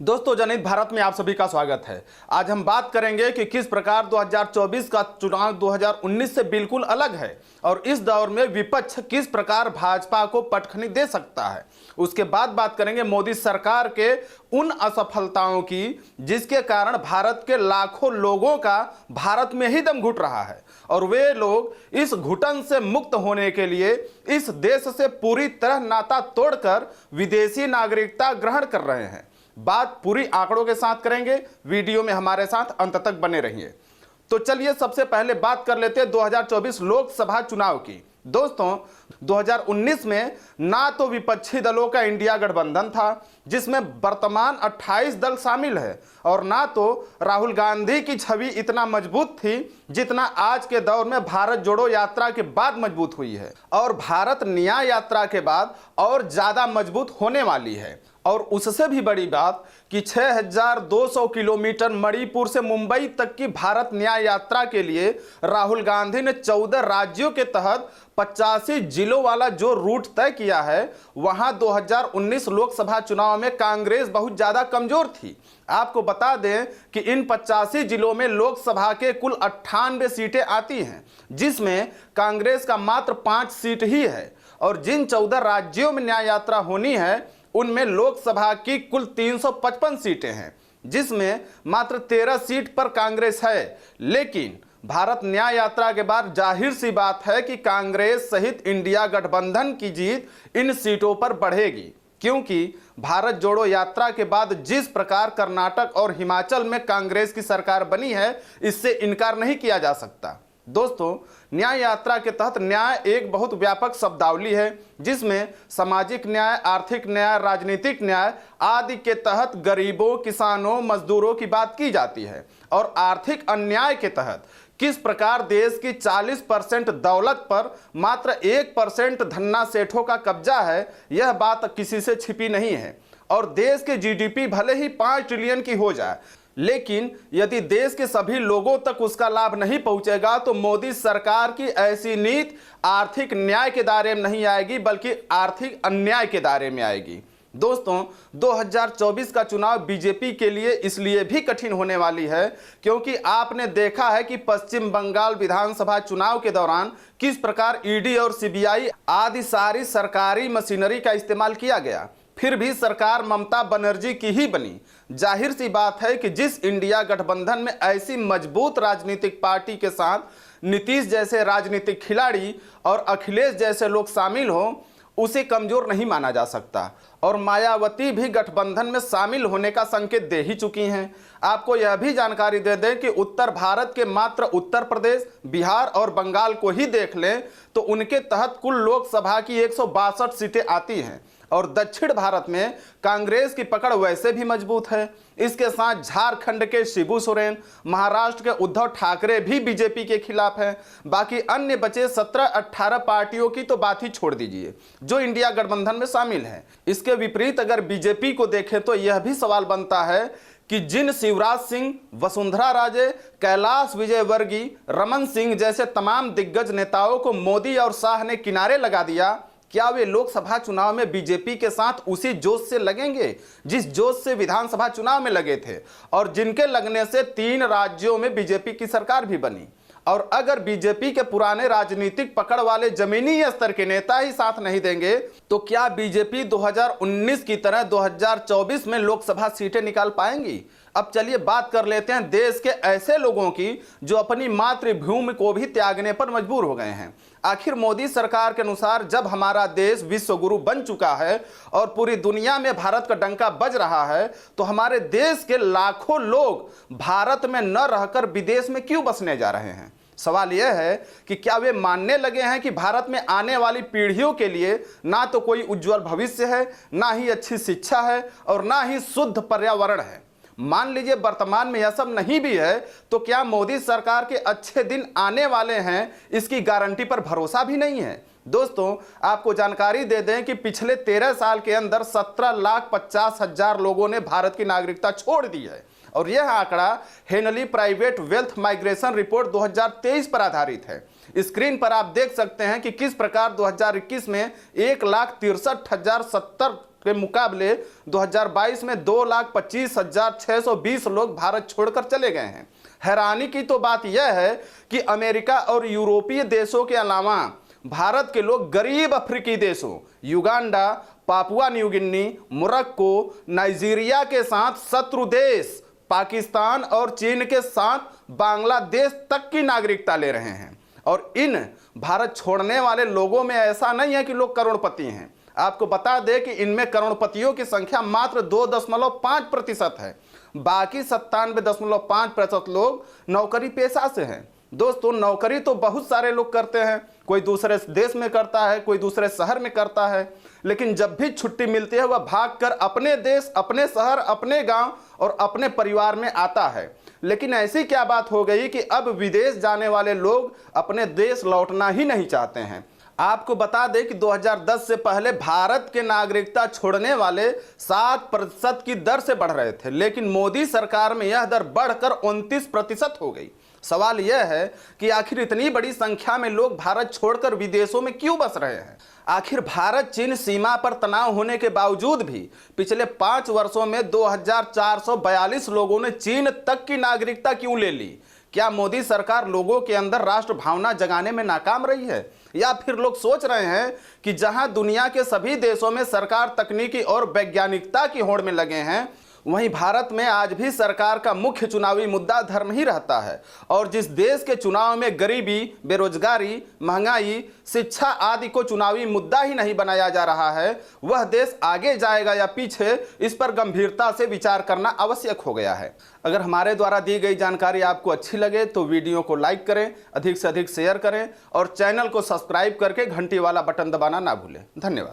दोस्तों, जनहित भारत में आप सभी का स्वागत है। आज हम बात करेंगे कि किस प्रकार 2024 का चुनाव 2019 से बिल्कुल अलग है और इस दौर में विपक्ष किस प्रकार भाजपा को पटखनी दे सकता है। उसके बाद बात करेंगे मोदी सरकार के उन असफलताओं की जिसके कारण भारत के लाखों लोगों का भारत में ही दम घुट रहा है और वे लोग इस घुटन से मुक्त होने के लिए इस देश से पूरी तरह नाता तोड़कर विदेशी नागरिकता ग्रहण कर रहे हैं। बात पूरी आंकड़ों के साथ करेंगे, वीडियो में हमारे साथ अंत तक बने रहिए। तो चलिए सबसे पहले बात कर लेते हैं 2024 लोकसभा चुनाव की। दोस्तों, 2019 में ना तो विपक्षी दलों का इंडिया गठबंधन था जिसमें वर्तमान 28 दल शामिल है और ना तो राहुल गांधी की छवि इतना मजबूत थी जितना आज के दौर में भारत जोड़ो यात्रा के बाद मजबूत हुई है और भारत न्याय यात्रा के बाद और ज्यादा मजबूत होने वाली है। और उससे भी बड़ी बात कि 6200 किलोमीटर मणिपुर से मुंबई तक की भारत न्याय यात्रा के लिए राहुल गांधी ने 14 राज्यों के तहत 85 जिलों वाला जो रूट तय किया है, वहां 2019 लोकसभा चुनाव में कांग्रेस बहुत ज्यादा कमजोर थी। आपको बता दें कि इन 85 जिलों में लोकसभा के कुल 98 सीटें आती हैं जिसमें कांग्रेस का मात्र 5 सीट ही है और जिन 14 राज्यों में न्याय यात्रा होनी है उनमें लोकसभा की कुल 355 सीटें हैं जिसमें मात्र 13 सीट पर कांग्रेस है। लेकिन भारत न्याय यात्रा के बाद जाहिर सी बात है कि कांग्रेस सहित इंडिया गठबंधन की जीत इन सीटों पर बढ़ेगी, क्योंकि भारत जोड़ो यात्रा के बाद जिस प्रकार कर्नाटक और हिमाचल में कांग्रेस की सरकार बनी है, इससे इनकार नहीं किया जा सकता। दोस्तों, न्याय यात्रा के तहत न्याय एक बहुत व्यापक शब्दावली है जिसमें सामाजिक न्याय, आर्थिक न्याय, राजनीतिक न्याय आदि के तहत गरीबों, किसानों, मजदूरों की बात की जाती है और आर्थिक अन्याय के तहत किस प्रकार देश की 40% दौलत पर मात्र 1% धन्ना सेठों का कब्जा है, यह बात किसी से छिपी नहीं है। और देश की जीडीपी भले ही 5 ट्रिलियन की हो जाए, लेकिन यदि देश के सभी लोगों तक उसका लाभ नहीं पहुंचेगा तो मोदी सरकार की ऐसी नीति आर्थिक न्याय के दायरे में नहीं आएगी बल्कि आर्थिक अन्याय के दायरे में आएगी। दोस्तों, 2024 का चुनाव बीजेपी के लिए इसलिए भी कठिन होने वाली है क्योंकि आपने देखा है कि पश्चिम बंगाल विधानसभा चुनाव के दौरान किस प्रकार ईडी और सीबीआई आदि सारी सरकारी मशीनरी का इस्तेमाल किया गया, फिर भी सरकार ममता बनर्जी की ही बनी। जाहिर सी बात है कि जिस इंडिया गठबंधन में ऐसी मजबूत राजनीतिक पार्टी के साथ नीतीश जैसे राजनीतिक खिलाड़ी और अखिलेश जैसे लोग शामिल हों, उसे कमजोर नहीं माना जा सकता और मायावती भी गठबंधन में शामिल होने का संकेत दे ही चुकी हैं। आपको यह भी जानकारी दे दें कि उत्तर भारत के मात्र उत्तर प्रदेश, बिहार और बंगाल को ही देख लें तो उनके तहत कुल लोकसभा की 162 सीटें आती हैं और दक्षिण भारत में कांग्रेस की पकड़ वैसे भी मजबूत है। इसके साथ झारखंड के शिबू सोरेन, महाराष्ट्र के उद्धव ठाकरे भी बीजेपी के खिलाफ हैं। बाकी अन्य बचे 17-18 पार्टियों की तो बात ही छोड़ दीजिए जो इंडिया गठबंधन में शामिल हैं। इसके विपरीत अगर बीजेपी को देखें तो यह भी सवाल बनता है कि जिन शिवराज सिंह, वसुंधरा राजे, कैलाश विजयवर्गीय, रमन सिंह जैसे तमाम दिग्गज नेताओं को मोदी और शाह ने किनारे लगा दिया, क्या वे लोकसभा चुनाव में बीजेपी के साथ उसी जोश से लगेंगे जिस जोश से विधानसभा चुनाव में लगे थे और जिनके लगने से 3 राज्यों में बीजेपी की सरकार भी बनी? और अगर बीजेपी के पुराने राजनीतिक पकड़ वाले जमीनी स्तर के नेता ही साथ नहीं देंगे तो क्या बीजेपी 2019 की तरह 2024 में लोकसभा सीटें निकाल पाएंगी? अब चलिए बात कर लेते हैं देश के ऐसे लोगों की जो अपनी मातृभूमि को भी त्यागने पर मजबूर हो गए हैं। आखिर मोदी सरकार के अनुसार जब हमारा देश विश्व गुरु बन चुका है और पूरी दुनिया में भारत का डंका बज रहा है तो हमारे देश के लाखों लोग भारत में न रहकर विदेश में क्यों बसने जा रहे हैं? सवाल यह है कि क्या वे मानने लगे हैं कि भारत में आने वाली पीढ़ियों के लिए ना तो कोई उज्जवल भविष्य है, ना ही अच्छी शिक्षा है और ना ही शुद्ध पर्यावरण है? मान लीजिए वर्तमान में यह सब नहीं भी है तो क्या मोदी सरकार के अच्छे दिन आने वाले हैं, इसकी गारंटी पर भरोसा भी नहीं है। दोस्तों, आपको जानकारी दे दें कि पिछले 13 साल के अंदर 17,50,000 लोगों ने भारत की नागरिकता छोड़ दी है और यह आंकड़ा Henley private wealth migration report 2023 पर आधारित है। स्क्रीन पर आप देख सकते हैं कि किस प्रकार 2021 में 1,63,070 के मुकाबले 2022 में 2,25,620 लोग भारत छोड़कर चले गए हैं। हैरानी की तो बात यह है कि अमेरिका और यूरोपीय देशों के अलावा भारत के लोग गरीब अफ्रीकी देशों Uganda, Papua New Guinea, Morocco, Nigeria के साथ शत्रु देश पाकिस्तान और चीन के साथ बांग्लादेश तक की नागरिकता ले रहे हैं। और इन भारत छोड़ने वाले लोगों में ऐसा नहीं है कि लोग करोड़पति हैं। आपको बता दें कि इनमें करोड़पतियों की संख्या मात्र 2.5% है। बाकी 97.5% लोग नौकरी पेशा से हैं। दोस्तों, नौकरी तो बहुत सारे लोग करते हैं, कोई दूसरे देश में करता है, कोई दूसरे शहर में करता है, लेकिन जब भी छुट्टी मिलती है वह भागकर अपने देश, अपने शहर, अपने गांव और अपने परिवार में आता है। लेकिन ऐसी क्या बात हो गई कि अब विदेश जाने वाले लोग अपने देश लौटना ही नहीं चाहते हैं। आपको बता दें कि 2010 से पहले भारत के नागरिकता छोड़ने वाले 7% की दर से बढ़ रहे थे, लेकिन मोदी सरकार में यह दर बढ़कर 29% हो गई। सवाल यह है कि आखिर इतनी बड़ी संख्या में लोग भारत छोड़कर विदेशों में क्यों बस रहे हैं? आखिर भारत चीन सीमा पर तनाव होने के बावजूद भी पिछले 5 वर्षों में 2,442 लोगों ने चीन तक की नागरिकता क्यों ले ली? क्या मोदी सरकार लोगों के अंदर राष्ट्र भावना जगाने में नाकाम रही है, या फिर लोग सोच रहे हैं कि जहां दुनिया के सभी देशों में सरकार तकनीकी और वैज्ञानिकता की होड़ में लगे हैं, वहीं भारत में आज भी सरकार का मुख्य चुनावी मुद्दा धर्म ही रहता है। और जिस देश के चुनाव में गरीबी, बेरोजगारी, महंगाई, शिक्षा आदि को चुनावी मुद्दा ही नहीं बनाया जा रहा है, वह देश आगे जाएगा या पीछे, इस पर गंभीरता से विचार करना आवश्यक हो गया है। अगर हमारे द्वारा दी गई जानकारी आपको अच्छी लगे तो वीडियो को लाइक करें, अधिक से अधिक शेयर करें और चैनल को सब्सक्राइब करके घंटी वाला बटन दबाना ना भूलें। धन्यवाद।